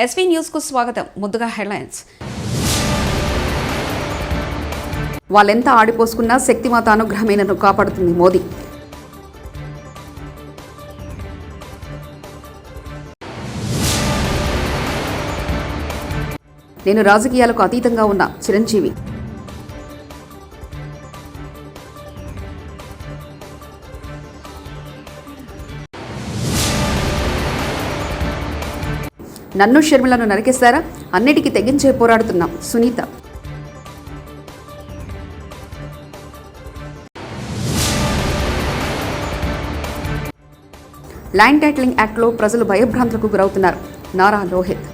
SV news కు స్వాగతం. ముందుగా హెడ్లైన్స్. వాళ్ళెంత ఆడిపోసుకున్నా శక్తిమాత అనుగ్రహమే నన్ను కాపాడుతుంది మోదీ. నేను రాజకీయాలకు అతీతంగా ఉన్న చిరంజీవి. నన్ను షర్మిలను నరికేస్తారా? అన్నిటికీ తెగించే పోరాడుతున్నాం సునీత. ల్యాండ్ టైటిలింగ్ యాక్ట్లో ప్రజలు భయభ్రాంతులకు గురవుతున్నారు నారా లోహిత్.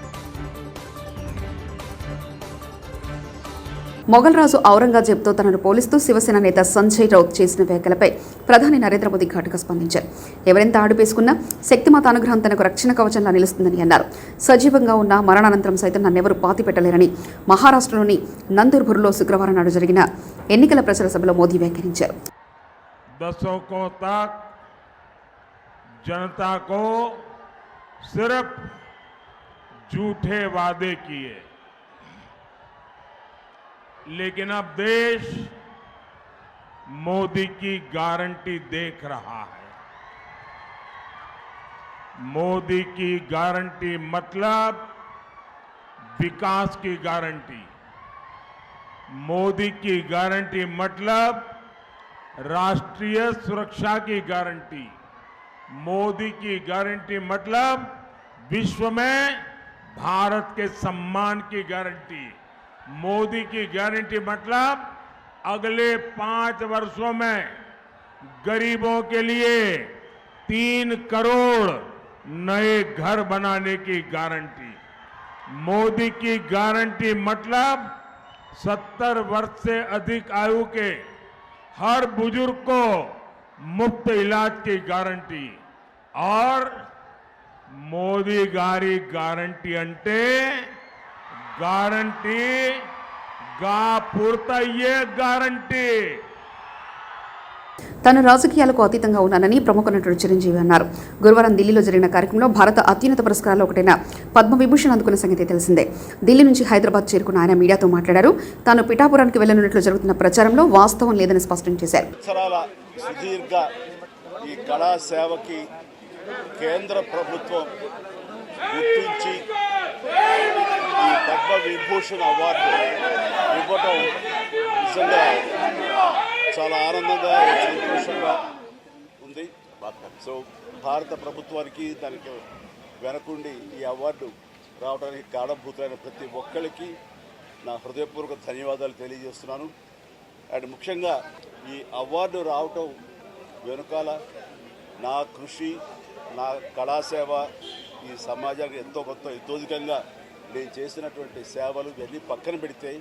మొఘల్ రాజు ఔరంగజేబ్తో తనను పోలిస్తూ శివసేన నేత సంజయ్ రౌత్ చేసిన వ్యాఖ్యలపై ప్రధాని నరేంద్ర మోదీ ఘాటుగా స్పందించారు. ఎవరెంత ఆడుపేసుకున్నా శక్తిమాత అనుగ్రహం తనకు రక్షణ కవచంలా నిలుస్తుందని అన్నారు. సజీవంగా ఉన్న మరణానంతరం సైతం నన్నెవరూ పాతి పెట్టలేరని మహారాష్ట్రలోని నందూర్బుర్లో శుక్రవారం నాడు జరిగిన ఎన్నికల ప్రచార సభలో మోదీ వ్యాఖ్యానించారు. जनता को सिर्फ झूठे वादे किए, लेकिन अब देश मोदी की गारंटी देख रहा है. मोदी की गारंटी मतलब विकास की गारंटी. मोदी की गारंटी मतलब राष्ट्रीय सुरक्षा की गारंटी. मोदी की गारंटी मतलब विश्व में भारत के सम्मान की गारंटी. मोदी की गारंटी मतलब अगले 5 वर्षों में गरीबों के लिए 3 करोड़ नए घर बनाने की गारंटी. मोदी की गारंटी मतलब 70 वर्ष से अधिक आयु के हर बुजुर्ग को मुफ्त इलाज की गारंटी. और मोदी गारी गारंटी अंटे गारंटी गा पूर्तయ్యే गारंटी. తాను రాజకీయాలకు అతీతంగా ఉన్నానని ప్రముఖ నటుడు చిరంజీవి అన్నారు. గురువారం ఢిల్లీలో జరిగిన కార్యక్రమంలో భారత అత్యున్నత పురస్కారాల్లో ఒకటైన పద్మవిభూషణ్ అందుకున్న సంగతి తెలిసిందే. ఢిల్లీ నుంచి హైదరాబాద్ చేరుకున్న ఆయన మీడియాతో మాట్లాడారు. తాను పిఠాపురానికి వెళ్లనున్నట్లు జరుగుతున్న ప్రచారంలో వాస్తవం లేదని స్పష్టం చేశారు. సుదీర్ఘ ఈ కళా సేవకి కేంద్ర ప్రభుత్వం గుర్తించి ఈ పద్మ విభూషణ్ అవార్డు ఇవ్వటం నిజంగా చాలా ఆనందంగా సంతోషంగా ఉంది. సో భారత ప్రభుత్వానికి దానికి వెనకుండి ఈ అవార్డు రావడానికి కారణభూతులైన ప్రతి ఒక్కరికి నా హృదయపూర్వక ధన్యవాదాలు తెలియజేస్తున్నాను. అండ్ ముఖ్యంగా ఈ అవార్డు రావటం వెనుకాల నా కృషి, నా కళాసేవ, ఈ సమాజానికి ఎంతో కొంత ఇతోధికంగా నేను చేసినటువంటి సేవలు ఇవన్నీ పక్కన పెడితే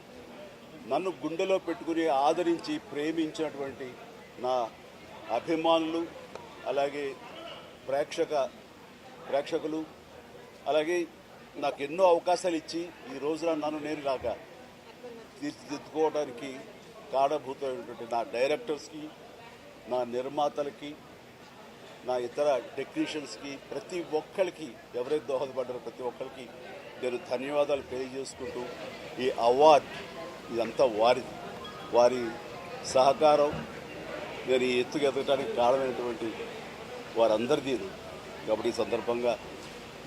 నన్ను గుండెలో పెట్టుకుని ఆదరించి ప్రేమించినటువంటి నా అభిమానులు, అలాగే ప్రేక్షకులు, అలాగే నాకు ఎన్నో అవకాశాలు ఇచ్చి ఈ రోజున నన్ను నేను లాగా తీర్చిదిద్దుకోవడానికి కారణభూతమైనటువంటి నా డైరెక్టర్స్కి, నా నిర్మాతలకి, నా ఇతర టెక్నీషియన్స్కి, ప్రతి ఒక్కరికి ఎవరైతే దోహదపడ్డారో ప్రతి ఒక్కరికి నేను ధన్యవాదాలు తెలియజేసుకుంటూ ఈ అవార్డు ఇదంతా వారి సహకారం నేను ఈ ఎత్తుకు ఎదగడానికి కారణమైనటువంటి వారందరిది. కాబట్టి ఈ సందర్భంగా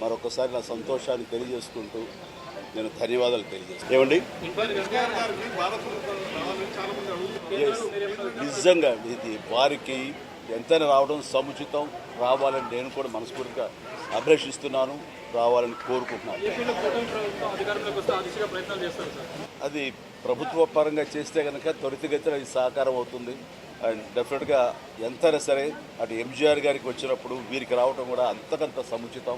మరొకసారి నా సంతోషాన్ని తెలియజేసుకుంటూ నేను ధన్యవాదాలు తెలియజేస్తాను. ఏమండి, నిజంగా ఇది వారికి ఎంతైనా రావడం సముచితం. రావాలని నేను కూడా మనస్ఫూర్తిగా అభిలషిస్తున్నాను, రావాలని కోరుకుంటున్నాను. అది ప్రభుత్వ పరంగా చేస్తే కనుక త్వరితగతిన అది సహకారం అవుతుంది. అండ్ డెఫినెట్గా ఎంతైనా సరే అటు ఎంజీఆర్ గారికి వచ్చినప్పుడు వీరికి రావడం కూడా అంతకంత సముచితం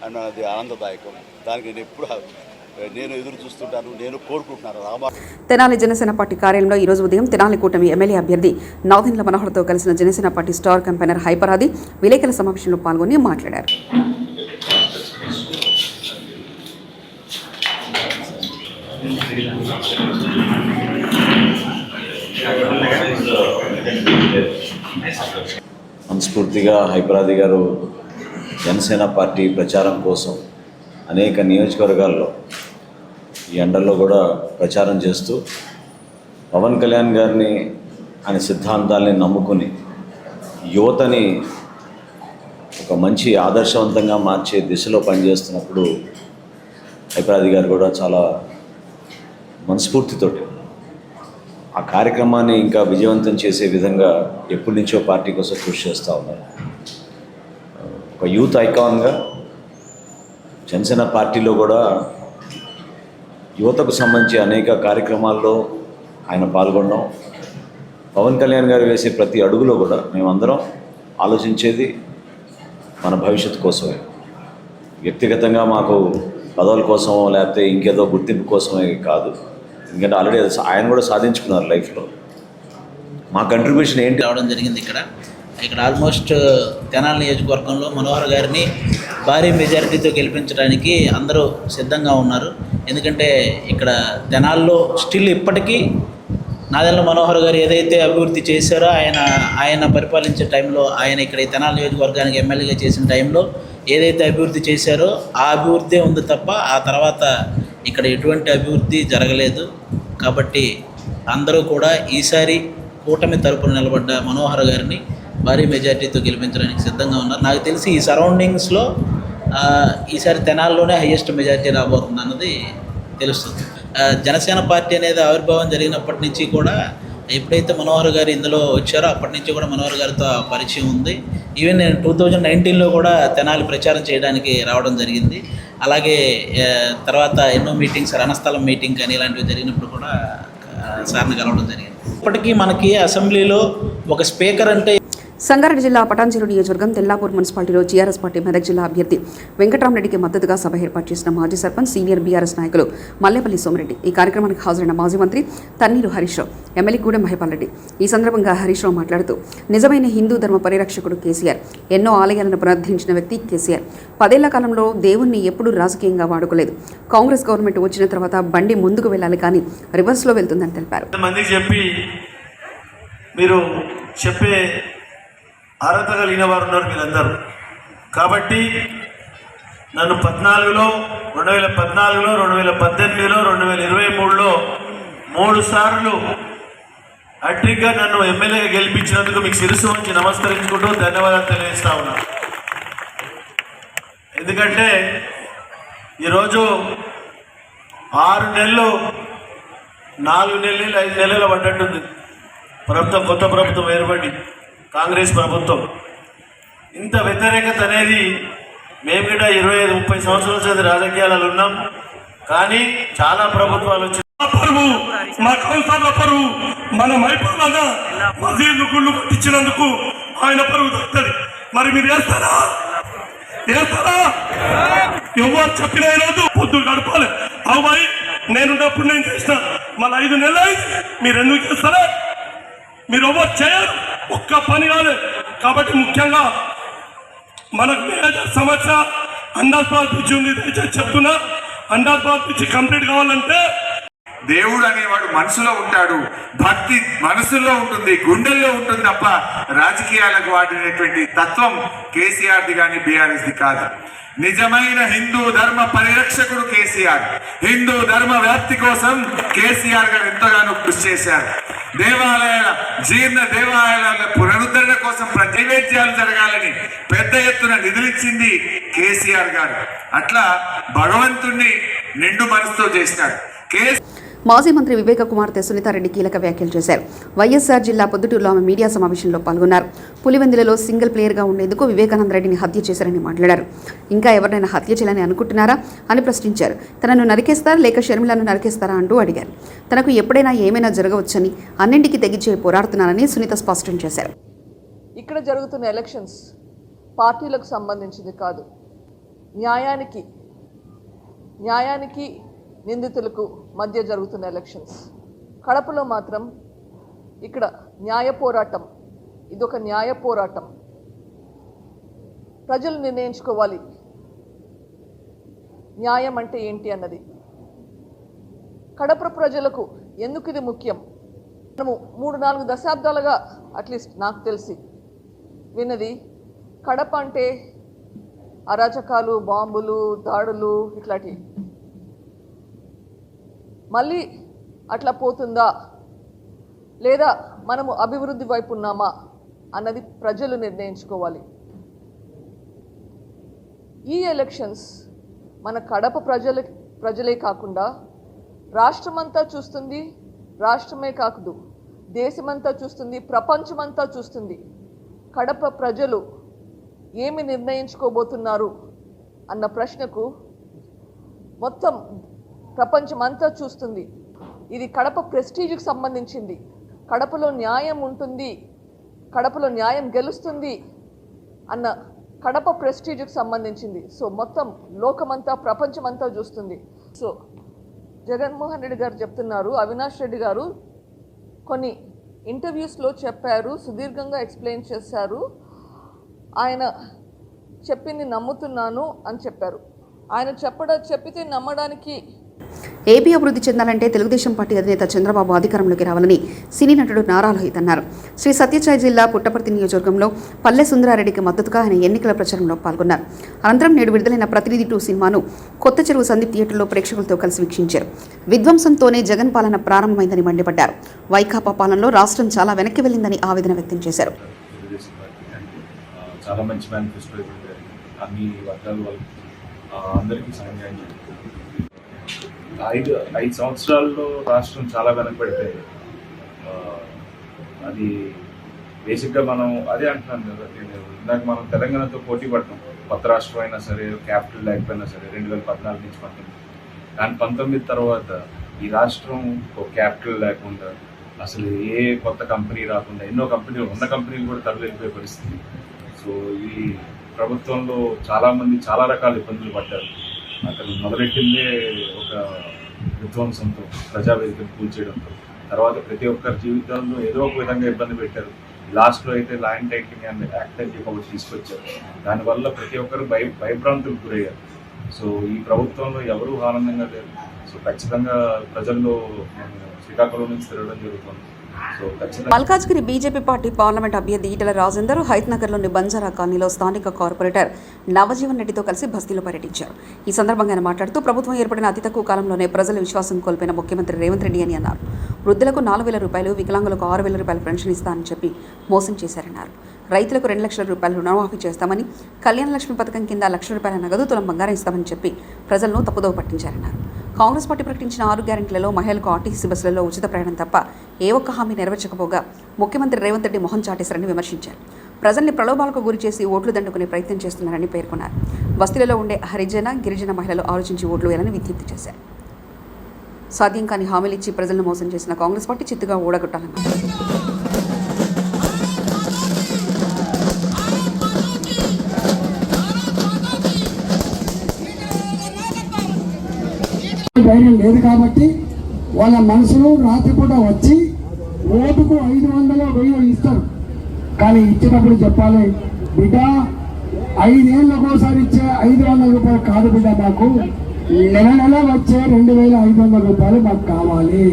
అండ్ అది ఆనందదాయకం. దానికి నేను ఎదురు చూస్తుంటాను, నేను కోరుకుంటున్నాను. తెనాలి జనసేన పార్టీ కార్యాలయంలో ఈరోజు ఉదయం తెనాలి కూటమి ఎమ్మెల్యే అభ్యర్థి నాదెండ్ల మనోహర్తో కలిసిన జనసేన పార్టీ స్టార్ కంపెనర్ హైపరాది విలేకరుల సమావేశంలో పాల్గొని మాట్లాడారు. మనస్ఫూర్తిగా హైపరాది గారు జనసేన పార్టీ ప్రచారం కోసం అనేక నియోజకవర్గాల్లో ఈ ఎండల్లో కూడా ప్రచారం చేస్తూ పవన్ కళ్యాణ్ గారిని ఆయన సిద్ధాంతాల్ని నమ్ముకుని యువతని ఒక మంచి ఆదర్శవంతంగా మార్చే దిశలో పనిచేస్తున్నప్పుడు హైపరాది గారు కూడా చాలా మనస్ఫూర్తితోటి ఆ కార్యక్రమాన్ని ఇంకా విజయవంతం చేసే విధంగా ఎప్పటి నుంచో పార్టీ కోసం కృషి చేస్తూ ఉన్నారు. ఒక యూత్ ఐకాన్గా జనసేన పార్టీలో కూడా యువతకు సంబంధించి అనేక కార్యక్రమాల్లో ఆయన పాల్గొనడం, పవన్ కళ్యాణ్ గారు వేసే ప్రతి అడుగులో కూడా మేమందరం ఆలోచించేది మన భవిష్యత్తు కోసమే. వ్యక్తిగతంగా మాకు పదవుల కోసమో లేకపోతే ఇంకేదో గుర్తింపు కోసమే కాదు. ఎందుకంటే ఆల్రెడీ ఆయన కూడా సాధించుకున్నారు లైఫ్లో. మా కంట్రిబ్యూషన్ ఏంటి రావడం జరిగింది. ఇక్కడ ఆల్మోస్ట్ తెనాలి నియోజకవర్గంలో మనోహర్ గారిని భారీ మెజారిటీతో గెలిపించడానికి అందరూ సిద్ధంగా ఉన్నారు. ఎందుకంటే ఇక్కడ తెనాల్లో స్టిల్ ఇప్పటికీ నాదెళ్ల మనోహర్ గారు ఏదైతే అభివృద్ధి చేశారో ఆయన పరిపాలించే టైంలో, ఆయన ఇక్కడ తెనాలి నియోజకవర్గానికి ఎమ్మెల్యేగా చేసిన టైంలో ఏదైతే అభివృద్ధి చేశారో ఆ అభివృద్ధి ఉంది తప్ప ఆ తర్వాత ఇక్కడ ఎటువంటి అభివృద్ధి జరగలేదు. కాబట్టి అందరూ కూడా ఈసారి కూటమి తరపున నిలబడ్డ మనోహర్ గారిని భారీ మెజార్టీతో గెలిపించడానికి సిద్ధంగా ఉన్నారు. నాకు తెలిసి ఈ సరౌండింగ్స్లో ఈసారి తెనాల్లోనే హయ్యెస్ట్ మెజార్టీ రాబోతుంది అన్నది తెలుస్తుంది. జనసేన పార్టీ అనేది ఆవిర్భావం జరిగినప్పటి నుంచి కూడా ఎప్పుడైతే మనోహర్ గారు ఇందులో వచ్చారో అప్పటి నుంచి కూడా మనోహర్ గారితో పరిచయం ఉంది. ఈవెన్ నేను 2019లో కూడా తెనాలి ప్రచారం చేయడానికి రావడం జరిగింది. అలాగే తర్వాత ఎన్నో మీటింగ్స్, రణస్థలం మీటింగ్ కానీ ఇలాంటివి జరిగినప్పుడు కూడా సార్ని కలవడం జరిగింది. ఇప్పటికీ మనకి అసెంబ్లీలో ఒక స్పీకర్ అంటే సంగారెడ్డి జిల్లా పటాన్చెరు నియోజకవర్గం తెల్లాపూర్ మున్సిపాలిటీలో టీఆర్ఎస్ పార్టీ మెదక్ జిల్లా అభ్యర్థి వెంకటరామరెడ్డికి మద్దతుగా సభ ఏర్పాటు చేసిన మాజీ సర్పంచ్ సీనియర్ బీఆర్ఎస్ నాయకులు మల్లేపల్లి సోమిరెడ్డి. ఈ కార్యక్రమానికి హాజరైన మాజీ మంత్రి తన్నీరు హరీష్ రావు, ఎమ్మెల్యే గూడెం మహిపాల్ రెడ్డి. ఈ సందర్భంగా హరీష్ రావు మాట్లాడుతూ నిజమైన హిందూ ధర్మ పరిరక్షకుడు కేసీఆర్, ఎన్నో ఆలయాలను పునరుద్ధరించిన వ్యక్తి కేసీఆర్. 10 ఏళ్ల కాలంలో దేవుణ్ణి ఎప్పుడూ రాజకీయంగా వాడుకోలేదు. కాంగ్రెస్ గవర్నమెంట్ వచ్చిన తర్వాత బండి ముందుకు వెళ్ళాలి కానీ రివర్స్లో వెళ్తుందని తెలిపారు. అర్హత కలిగిన వారు ఉన్నారు మీరందరూ. కాబట్టి నన్ను 2014లో 2018లో 2023లో 3 సార్లు అట్రిక్గా నన్ను ఎమ్మెల్యేగా గెలిపించినందుకు మీకు శిరస్సు వంచి నమస్కరించుకుంటూ ధన్యవాదాలు తెలియజేస్తా ఉన్నా. ఎందుకంటే ఈరోజు 6 నెలలు 4 నెలలు 5 నెలలు పడ్డట్టుంది ప్రభుత్వం, కొత్త ప్రభుత్వం ఏర్పడి కాంగ్రెస్ ప్రభుత్వం. ఇంత వ్యతిరేకత అనేది మేము కూడా 25-30 సంవత్సరాల చేత రాజకీయాలలో ఉన్నాం. కానీ చాలా ప్రభుత్వాలు వచ్చి మా కౌన్సిలర్ల పరువు మన మైపూర్ల మసీదు గుళ్ళు కట్టించినందుకు ఆయన పరువు దక్కుతుంది. మరి మీరు వేస్తారా? ఎవరు చెప్పిన రోజు పొద్దు గడపాలి. అవ్వాయి నేనున్నప్పుడు నేను చేసిన మళ్ళీ 5 నెలలు అయింది. మీరు ఎందుకు చేస్తారా? మీరు ఎవరు చేయరు, ఒక్క పని కాలేదు. కాబట్టి ముఖ్యంగా మనకు మేజర్ సమస్య అండర్ పాస్ పిచ్చి ఉంది. దయచేసి చెప్తున్నా, అండర్ పాస్ పిచ్చి కంప్లీట్ కావాలంటే దేవుడు అనేవాడు మనసులో ఉంటాడు, భక్తి మనసులో ఉంటుంది, గుండెల్లో ఉంటుంది తప్ప రాజకీయాలకు వాడినటువంటి తత్వం కేసీఆర్ది కానీ బీఆర్ఎస్ది కాదు. నిజమైన హిందూ ధర్మ పరిరక్షకుడు కేసీఆర్. హిందూ ధర్మ వ్యాప్తి కోసం కేసీఆర్ గారు ఎంతగానో కృషి చేశారు. జీర్ణ దేవాలయాల పునరుద్ధరణ కోసం నైవేద్యాలు జరగాలని పెద్ద ఎత్తున నిధులిచ్చింది కేసీఆర్ గారు. అట్లా భగవంతుణ్ణి నిండు మనసుతో చేసినాడు. మాజీ మంత్రి వివేక కుమార్తె సునీతారెడ్డి కీలక వ్యాఖ్యలు చేశారు. వైఎస్ఆర్ జిల్లా పొద్దుటూరులో ఆమె మీడియా సమావేశంలో పాల్గొన్నారు. పులివెందులలో సింగిల్ ప్లేయర్గా ఉండేందుకు వివేకానంద రెడ్డిని హత్య చేశారని మాట్లాడారు. ఇంకా ఎవరినైనా హత్య చేయాలని అనుకుంటున్నారా అని ప్రశ్నించారు. తనను నరికేస్తారా లేక షర్మిలను నరికేస్తారా అంటూ అడిగారు. తనకు ఎప్పుడైనా ఏమైనా జరగవచ్చని అన్నింటికీ తెగించే పోరాడుతున్నానని సునీత స్పష్టం చేశారు. ఇక్కడ జరుగుతున్న ఎలక్షన్స్ పార్టీలకు సంబంధించింది కాదు. న్యాయానికి నిందితులకు మధ్య జరుగుతున్న ఎలక్షన్స్. కడపలో మాత్రం ఇక్కడ న్యాయ పోరాటం, ఇదొక న్యాయ పోరాటం. ప్రజలు నిర్ణయించుకోవాలి న్యాయం అంటే ఏంటి అన్నది. కడప ప్రజలకు ఎందుకు ఇది ముఖ్యం? మనము 3-4 దశాబ్దాలుగా అట్లీస్ట్ నాకు తెలిసి విన్నది కడప అంటే అరాచకాలు, బాంబులు, దాడులు ఇట్లాంటివి. మళ్ళీ అట్లా పోతుందా లేదా మనము అభివృద్ధి వైపు ఉన్నామా అన్నది ప్రజలు నిర్ణయించుకోవాలి. ఈ ఎలక్షన్స్ మన కడప ప్రజలే కాకుండా రాష్ట్రమంతా చూస్తుంది. రాష్ట్రమే కాదు, దేశమంతా చూస్తుంది, ప్రపంచమంతా చూస్తుంది. కడప ప్రజలు ఏమి నిర్ణయించుకోబోతున్నారు అన్న ప్రశ్నకు మొత్తం ప్రపంచమంతా చూస్తుంది. ఇది కడప ప్రెస్టీజ్కి సంబంధించింది. కడపలో న్యాయం ఉంటుంది, కడపలో న్యాయం గెలుస్తుంది అన్న కడప ప్రెస్టీజ్కి సంబంధించింది. సో మొత్తం లోకమంతా, ప్రపంచమంతా చూస్తుంది. సో జగన్మోహన్ రెడ్డి గారు చెప్తున్నారు, అవినాష్ రెడ్డి గారు కొన్ని ఇంటర్వ్యూస్లో చెప్పారు, సుదీర్ఘంగా ఎక్స్ప్లెయిన్ చేశారు. ఆయన చెప్పింది నమ్ముతున్నాను అని చెప్పారు. ఆయన చెప్పితే నమ్మడానికి ఏపీ అభివృద్ధి చెందాలంటే తెలుగుదేశం పార్టీ అధినేత చంద్రబాబు అధికారంలోకి రావాలని సినీ నటుడు నారా లోహిత్ అన్నారు. శ్రీ సత్యసాయి జిల్లా పుట్టపర్తి నియోజకవర్గంలో పల్లె సుందరారెడ్డికి మద్దతుగా ఆయన ఎన్నికల ప్రచారంలో పాల్గొన్నారు. అనంతరం నేడు విడుదలైన ప్రతినిధి 2 సినిమాను కొత్త చెరువు సందీప్ థియేటర్లో ప్రేక్షకులతో కలిసి వీక్షించారు. విధ్వంసంతోనే జగన్ పాలన ప్రారంభమైందని మండిపడ్డారు. వైకాపా పాలనలో రాష్ట్రం చాలా వెనక్కి వెళ్లిందని ఆవేదన వ్యక్తం చేశారు. చాలా మంచి మేనిఫెస్టో అన్ని వర్గాల వాళ్ళకి అందరికీ సహాయం చేయాలి. 5 సంవత్సరాల్లో రాష్ట్రం చాలా వెనకబడిపోయింది. అది బేసిక్గా మనం అదే అంటున్నాను కదా, ఇందాక మనం తెలంగాణతో పోటీ పడతాం. కొత్త రాష్ట్రం అయినా సరే, క్యాపిటల్ లేకపోయినా సరే 2014 నుంచి 19. కానీ 19 తర్వాత ఈ రాష్ట్రం ఒక క్యాపిటల్ లేకుండా, అసలు ఏ కొత్త కంపెనీ రాకుండా, ఎన్నో కంపెనీలు ఉన్న కంపెనీలు కూడా తరలిపోయే పరిస్థితి. సో ఈ ప్రభుత్వంలో చాలామంది చాలా రకాల ఇబ్బందులు పడ్డారు. అతను మొదలెట్టిందే ఒక విధ్వంసంతో, ప్రజావేదికను కూల్చేయడంతో. తర్వాత ప్రతి ఒక్కరి జీవితంలో ఏదో ఒక విధంగా ఇబ్బంది పెట్టారు. లాస్ట్లో అయితే ల్యాండ్ టైటిలింగ్ అండ్ యాక్ట్ అని చెప్పి ఒకటి తీసుకొచ్చారు. దానివల్ల ప్రతి ఒక్కరు భయభ్రాంతులకు గురయ్యారు. సో ఈ ప్రభుత్వంలో ఎవరూ ఆనందంగా లేరు. సో ఖచ్చితంగా ప్రజల్లో శ్రీకాకుళం నుంచి తిరగడం జరుగుతుంది. మల్కాజ్గిరి బీజేపీ పార్టీ పార్లమెంట్ అభ్యర్థి ఈటెల రాజేందర్ హైత్నగర్లోని బంజారా కాలనీలో స్థానిక కార్పొరేటర్ నవజీవన్ రెడ్డితో కలిసి బస్తీలో పర్యటించారు. ఈ సందర్భంగా ఆయన మాట్లాడుతూ ప్రభుత్వం ఏర్పడిన అతి తక్కువ కాలంలోనే ప్రజల విశ్వాసం కోల్పోయిన ముఖ్యమంత్రి రేవంత్ రెడ్డి అని అన్నారు. వృద్ధులకు 4,000 రూపాయలు, వికలాంగులకు 6,000 రూపాయలు పెన్షన్ ఇస్తానని చెప్పి మోసం చేశారన్నారు. రైతులకు 2 లక్షల రూపాయలు రుణమాఫీ చేస్తామని, కళ్యాణ లక్ష్మి పథకం కింద 1 లక్ష రూపాయల నగదు, తులం బంగారం ఇస్తామని చెప్పి ప్రజలను తప్పుదోవ పట్టించారన్నారు. కాంగ్రెస్ పార్టీ ప్రకటించిన 6 గ్యారెంటీలలో మహిళలకు ఆర్టీసీ బస్సులలో ఉచిత ప్రయాణం తప్ప ఏ ఒక్క హామీ నెరవేర్చకపోగా ముఖ్యమంత్రి రేవంత్ రెడ్డి మొహం చాటేశారని విమర్శించారు. ప్రజల్ని ప్రలోభాలకు గురి చేసి ఓట్లు దండుకునే ప్రయత్నం చేస్తున్నారని పేర్కొన్నారు. బస్తీలలో ఉండే హరిజన, గిరిజన మహిళలు ఆలోచించి ఓట్లు వేయాలని విజ్ఞప్తి చేశారు. సాధ్యం కాని హామీలు ఇచ్చి ప్రజలను మోసం చేసిన కాంగ్రెస్ పార్టీ చిత్తుగా ఓడగొట్టాలన్నారు. ధైర్యం లేదు కాబట్టి వాళ్ళ మనసులో రాత్రిపూట వచ్చి ఓటుకు 500 1000 ఇస్తారు. కానీ ఇచ్చేటప్పుడు చెప్పాలి, బిడ్డ 5 ఏళ్ళకోసారి ఇచ్చే 500 రూపాయలు కాదు బిడ్డ, మాకు నెల వచ్చే 2500 రూపాయలు మాకు కావాలి.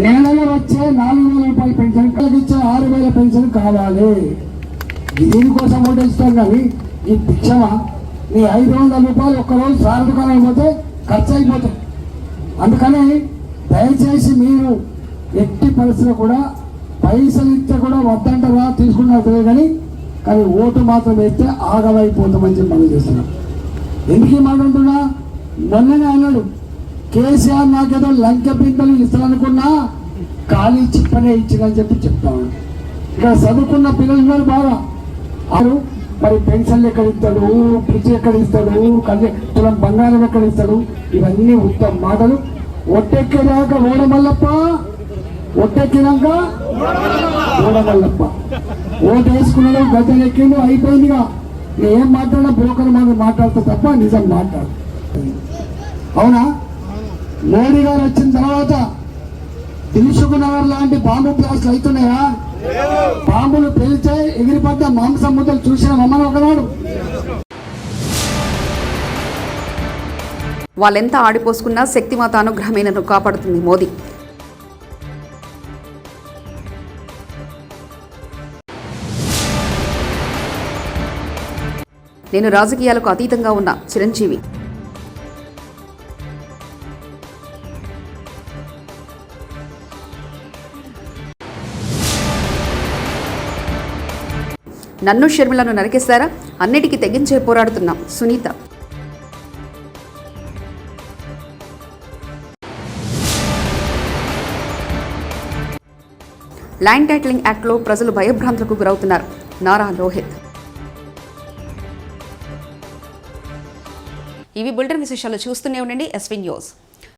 నెల వచ్చే 4000 రూపాయల పెన్షన్, ఇచ్చే 6000 పెన్షన్ కావాలి. దీనికోసం ఓటు ఇస్తాం. కానీ ఈ భిక్షమా? నీ 500 రూపాయలు ఒక్కరోజు సార్ దుకాణం పోతే ఖర్చు అయిపోతాయి. అందుకని దయచేసి మీరు ఎట్టి పరిస్థితులు కూడా పైసలు ఇస్తే కూడా వద్దంటారా, తీసుకున్నారు కానీ ఓటు మాత్రం వేస్తే ఆగమైపోతామని చెప్పి మనం చేస్తున్నాం. ఎందుకు ఈ మాట అంటున్నా? మొన్ననే అన్నాడు కేసీఆర్ నాకేదో లంకె పిందలు ఇస్తాననుకున్నా ఖాళీ చిప్పనే ఇచ్చిందని చెప్పి చెప్తాను. ఇక్కడ చదువుకున్న పిల్లలు ఉన్నారు బాగా. మరి పెన్షన్లు ఎక్కడ ఇస్తాడు, ఫ్రిడ్జ్ ఎక్కడ ఇస్తాడు, తులం బంగారం ఎక్కడ ఇస్తాడు, ఇవన్నీ ఉత్తమ మాటలు. ఒట్టెక్కేదాకా ఓడమల్లప్ప, ఒట్టెక్కినాక ఓడమల్లప్ప. ఓటు వేసుకున్నాడు, గద్దెలు ఎక్కిండు, అయిపోయిందిగా. ఏం మాట్లాడినా బ్రోకర్ మాట్లాడుతూ తప్ప నిజం మాట్లాడు. అవునా? మోడీ గారు వచ్చిన తర్వాత దిల్సుఖ్నగర్ లాంటి బాంబు బ్లాస్ట్లు అవుతున్నాయా? బాంబులు పేల్చే ఎగిరిపడ్డ మాంసం ముద్దలు చూసిన మమ్మల్ని ఒకనాడు. వాళ్ళెంత ఆడిపోసుకున్నా శక్తిమాత అనుగ్రహమే నన్ను కాపాడుతుంది మోదీ. నేను రాజకీయాలకు అతీతంగా ఉన్న చిరంజీవి. నన్ను షర్మిలను నరికేస్తారా? అన్నిటికీ తెగించే పోరాడుతున్నాం సునీత. ల్యాండ్ టైటిలింగ్ యాక్ట్లో ప్రజలు భయభ్రాంతులకు గురవుతున్నారు నారా లోహిత్. ఇవి బులెటిన్ విశేషాలు. చూస్తూనే ఉండండి ఎస్వీ న్యూస్.